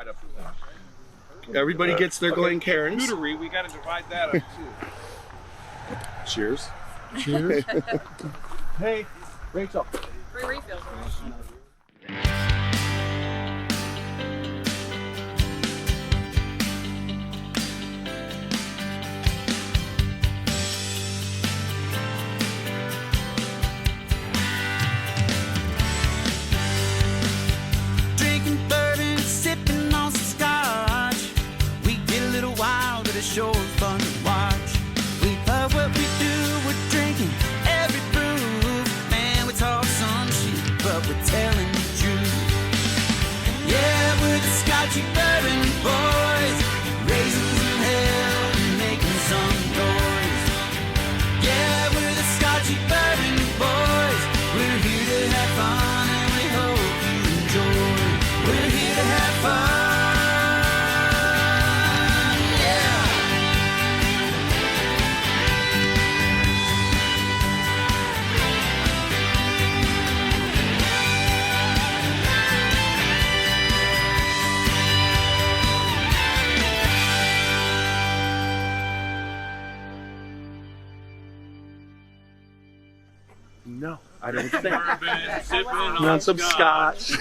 divide up the thing. Everybody gets their Glencairns. Cootery, we got to divide that up too. Cheers. Cheers. Hey, Rachel. Free refills. Drinking bourbon, sipping on some scotch. We get a little wild, but it's sure fun to watch. We love what we do, we're drinking every brew. Man, we talk some shit, but we're telling the truth. Yeah, we're the Scotchy Bourbon Boys, raising some hell and making some noise. Yeah, we're the Scotchy Bourbon Boys. We're here to have fun and we hope you enjoy. We're here to have fun. No, I don't think. Sipping On some scotch.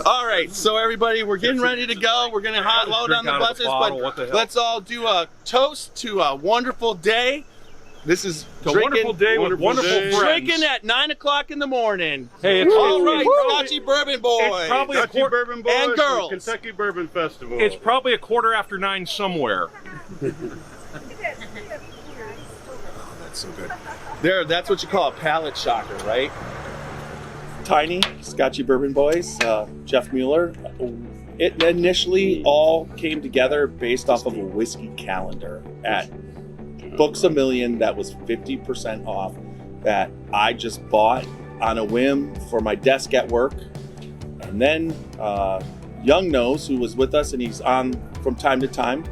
All right, so everybody, we're getting ready to go. We're gonna hot load on the out of the buses, bottle, what the but hell? let's all do a toast to a wonderful day. This is It's a wonderful day with wonderful friends. Drinking at 9 o'clock in the morning. Hey, it's All right, probably- Scotchy Bourbon Boys. It's probably a Scotchy Bourbon Boys and girls. Kentucky Bourbon Festival. It's probably a 9:15 somewhere. That's so good. There, that's what you call a palate shocker, right? Tiny, Scotchy Bourbon Boys, Jeff Mueller. It initially all came together based off of a whiskey calendar at Books A Million that was 50% off that I just bought on a whim for my desk at work. And then Young Nose, who was with us and he's on from time to time,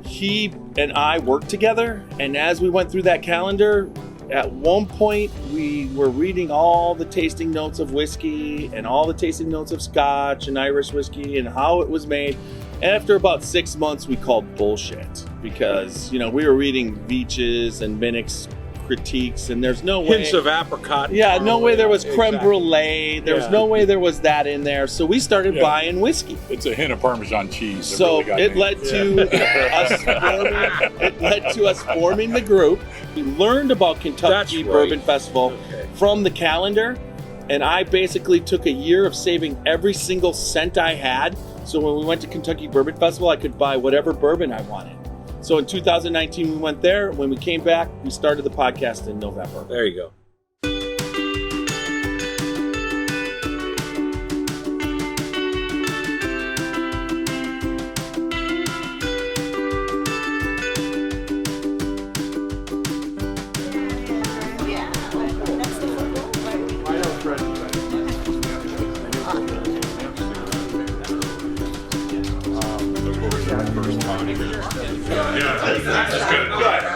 he and I worked together, and as we went through that calendar, at one point we were reading all the tasting notes of whiskey and all the tasting notes of Scotch and Irish whiskey and how it was made. And after about 6 months, we called bullshit because, you know, we were reading Veach's and Minnick's critiques, and there's no way. Hints of apricot. Yeah, no way there was creme Exactly. brulee. There's Yeah. no way there was that in there. So we started Yeah. buying whiskey. It's a hint of Parmesan cheese. So really got it me. led to us forming the group. We learned about Kentucky That's right. Bourbon Festival Okay. from the calendar, and I basically took a year of saving every single cent I had. So when we went to Kentucky Bourbon Festival, I could buy whatever bourbon I wanted. So in 2019, we went there. When we came back, we started the podcast in November. There you go.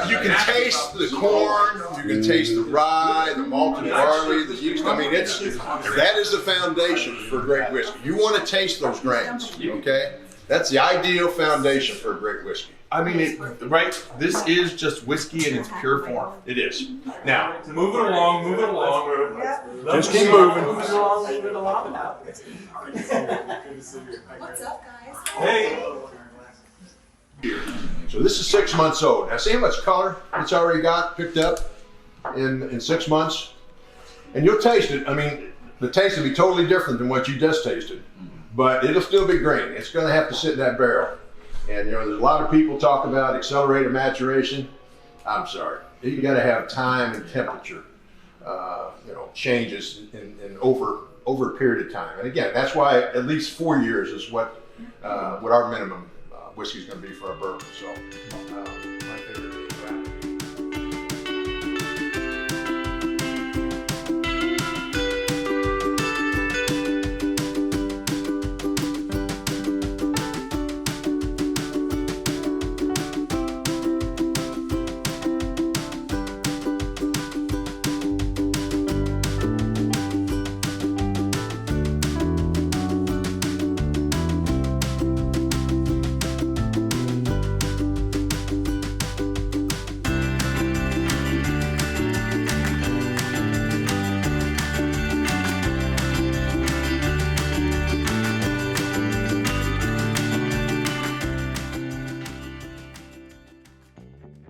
You can taste the corn, you can taste the rye, the malted barley, the yeast. I mean, that is the foundation for great whiskey. You want to taste those grains, okay? That's the ideal foundation for a great whiskey. I mean, right? This is just whiskey in its pure form. It is. Now, Move it along, move it along. Just keep moving. What's up, guys? Hey. So this is 6 months old. Now see how much color it's already got picked up in 6 months? And you'll taste it. I mean, the taste will be totally different than what you just tasted, but it'll still be green. It's gonna have to sit in that barrel. And you know, there's a lot of people talk about accelerated maturation. I'm sorry. You gotta have time and temperature, changes in over a period of time. And again, that's why at least 4 years is what our minimum whiskey is going to be for a bourbon. So, my favorite is that.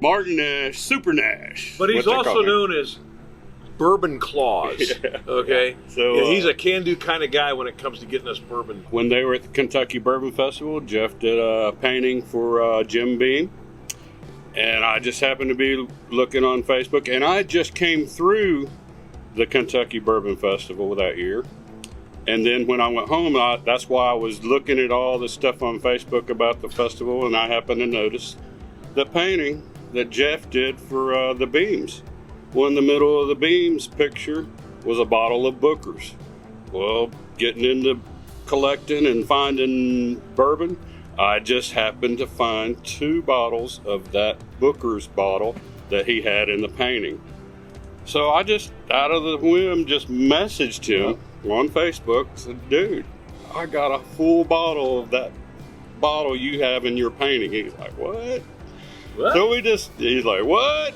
Martin Nash, Super Nash. But he's what they also call him. known as Bourbon Claus. Yeah. Okay? So, yeah, he's a can-do kind of guy when it comes to getting us bourbon. When they were at the Kentucky Bourbon Festival, Jeff did a painting for Jim Beam. And I just happened to be looking on Facebook, and I just came through the Kentucky Bourbon Festival that year. And then when I went home, that's why I was looking at all the stuff on Facebook about the festival, and I happened to notice the painting that Jeff did for the Beams. Well, in the middle of the Beams picture was a bottle of Booker's. Well, getting into collecting and finding bourbon, I just happened to find 2 bottles of that Booker's bottle that he had in the painting. So I just, out of the whim, just messaged him on Facebook, said, dude, I got a full bottle of that bottle you have in your painting. He's like, what? So he's like, what?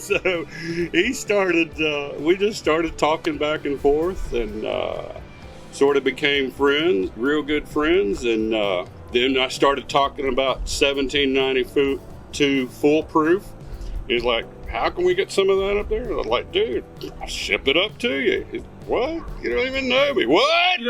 So he started, we just started talking back and forth, and sort of became friends, real good friends. And then I started talking about 1792 Foolproof. He's like, how can we get some of that up there? I was like, dude, I'll ship it up to you. He's, what? You don't even know me. What?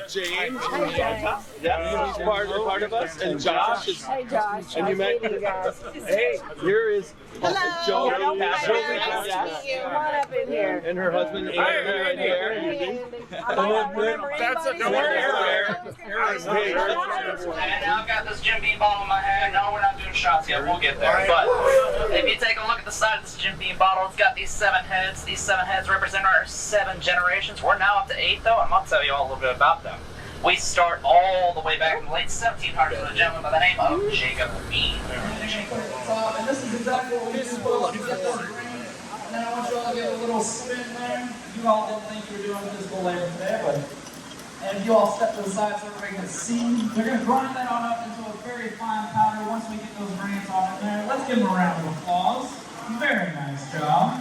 James. Hi, James. Yeah, he's part of us. And Josh is. Hi, Josh. And you met. You guys. Hey, here is Hello. Joey. Nice to meet you. Come on up in here. And her husband, Andy, right here. That's a Don't worry. And I've got this Jim Beam bottle in my hand. No, we're not doing shots yet. We'll get there. But if you take a look at the side of this Jim Beam bottle, it's got these 7 heads. These 7 heads represent our 7 generations. We're now up to 8, though, and I'll tell you all a little bit about them. We start all the way back in the late 1700s with a gentleman by the name of Jacob Beam. And this is exactly what we do. And then I want you all to get a little spin there. You all didn't think you were doing physical labor today, but and you all step to the side so everybody can see. We're going to grind that on up into a very fine powder once we get those grains on in there. Let's give them a round of applause. Very nice job.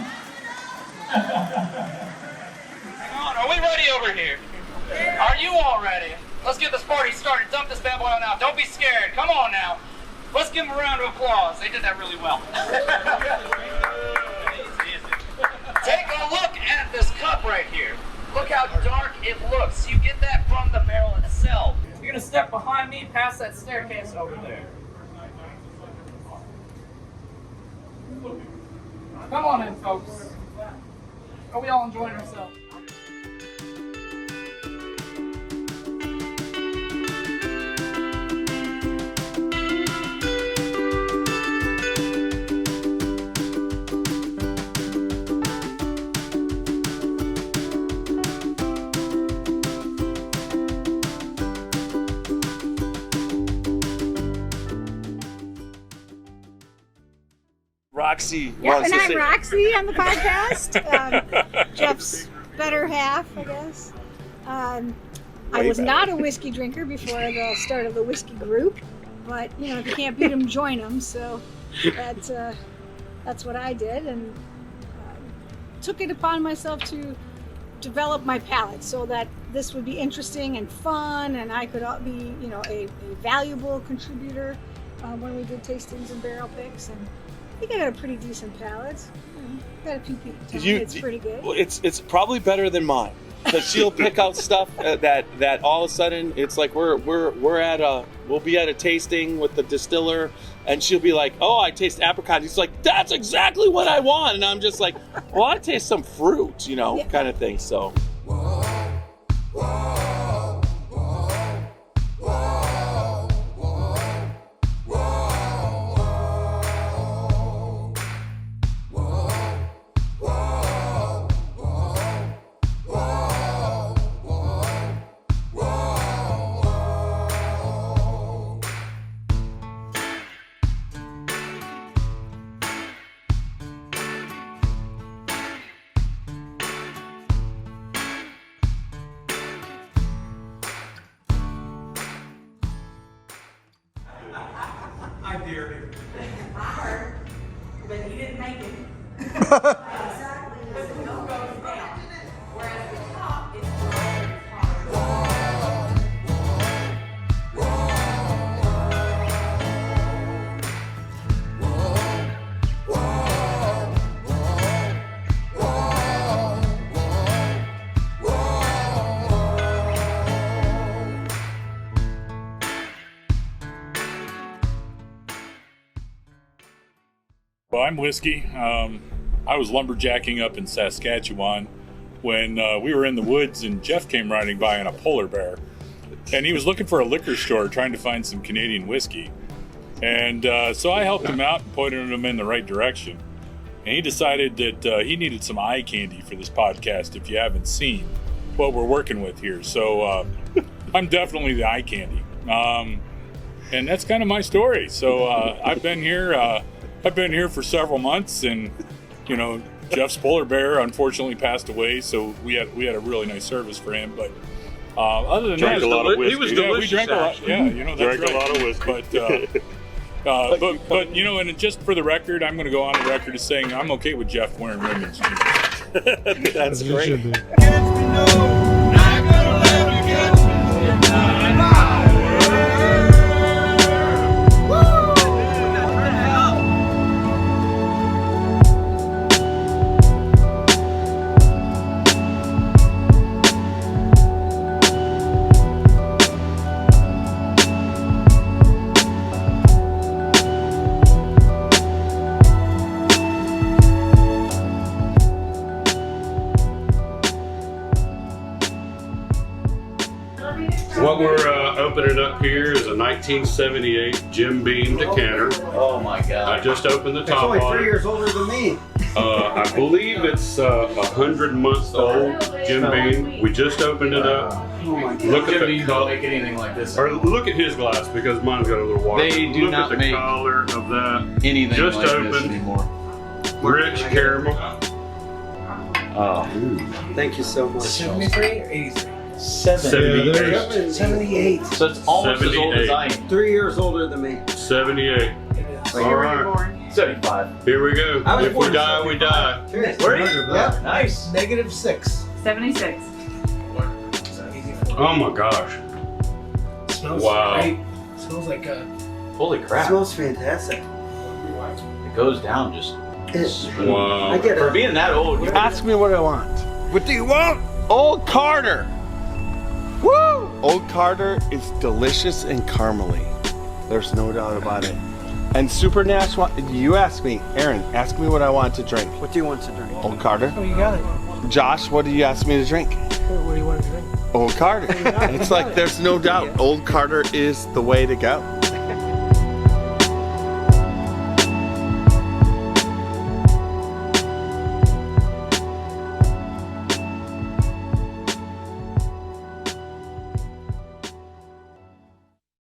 Hang on, are we ready over here? Are you all ready? Let's get this party started. Dump this bad boy on out. Don't be scared. Come on now. Let's give them a round of applause. They did that really well. Take a look at this cup right here. Look how dark it looks. You get that from the barrel itself. You're going to step behind me past that staircase over there. Come on in, folks. Are we all enjoying ourselves? Roxy. Yeah, wants and to I'm say- Roxy on the podcast. Jeff's better half, I guess. I was not a whiskey drinker before the start of the whiskey group, but you know, if you can't beat them, join them. So that's what I did, and took it upon myself to develop my palate so that this would be interesting and fun, and I could be, you know, a valuable contributor when we did tastings and barrel picks. And I think I got a pretty decent palate. Got a few people telling me it's pretty good. Well, it's probably better than mine, because she'll pick out stuff that all of a sudden it's like we'll be at a tasting with the distiller, and she'll be like, "Oh, I taste apricot." He's like, "That's exactly what I want," and I'm just like, "Well, I taste some fruit," you know, kind of thing. So. I dare him. I heard, but he didn't make it. Exactly. The middle goes down, whereas the top is Well, I'm Whiskey. I was lumberjacking up in Saskatchewan when we were in the woods and Jeff came riding by on a polar bear. And he was looking for a liquor store trying to find some Canadian whiskey. And so I helped him out and pointed him in the right direction. And he decided that he needed some eye candy for this podcast if you haven't seen what we're working with here. So I'm definitely the eye candy. And that's kind of my story. So I've been here for several months, and you know, Jeff's polar bear unfortunately passed away, so we had a really nice service for him. But other than that, a lot of whiskey. He was yeah, we delicious. drank a lot. Yeah, you know, that's Drank a right. lot of whiskey. But you know, and just for the record, I'm going to go on the record as saying I'm okay with Jeff wearing women's jeans. That's great. What we're opening up here is a 1978 Jim Beam decanter. Oh my I god. just opened the It's top only on 3 it. years older than me. I believe it's 100-month-old Jim Beam. We just opened it up. Oh my god. Look at Jim the Beam don't color. make anything like this. Or look at his glass because mine's got a little water. They do look not at the make color of that. anything Just like this opened. anymore. Rich caramel. Oh. Thank you so much. 73 or 83? 78. 78. So it's almost as old as I am. 3 years older than me. 78. All right. 75. Here we go. I was If we born die, we die. Cheers. Were you? Yeah. Nice. -6. 76. Oh my gosh. Smells Wow. great. Smells like Holy It crap. smells fantastic. It goes down just. Wow. I get For it. being that old, Ask me what I want. What do you want? Old Carter. Woo! Old Carter is delicious and caramely. There's no doubt about it. And Super Nash, you ask me, Aaron, ask me what I want to drink. What do you want to drink? Old Carter. oh, you got it. Josh, what do you ask me to drink? What do you want to drink? Old Carter. It's like there's no doubt. Old Carter is the way to go.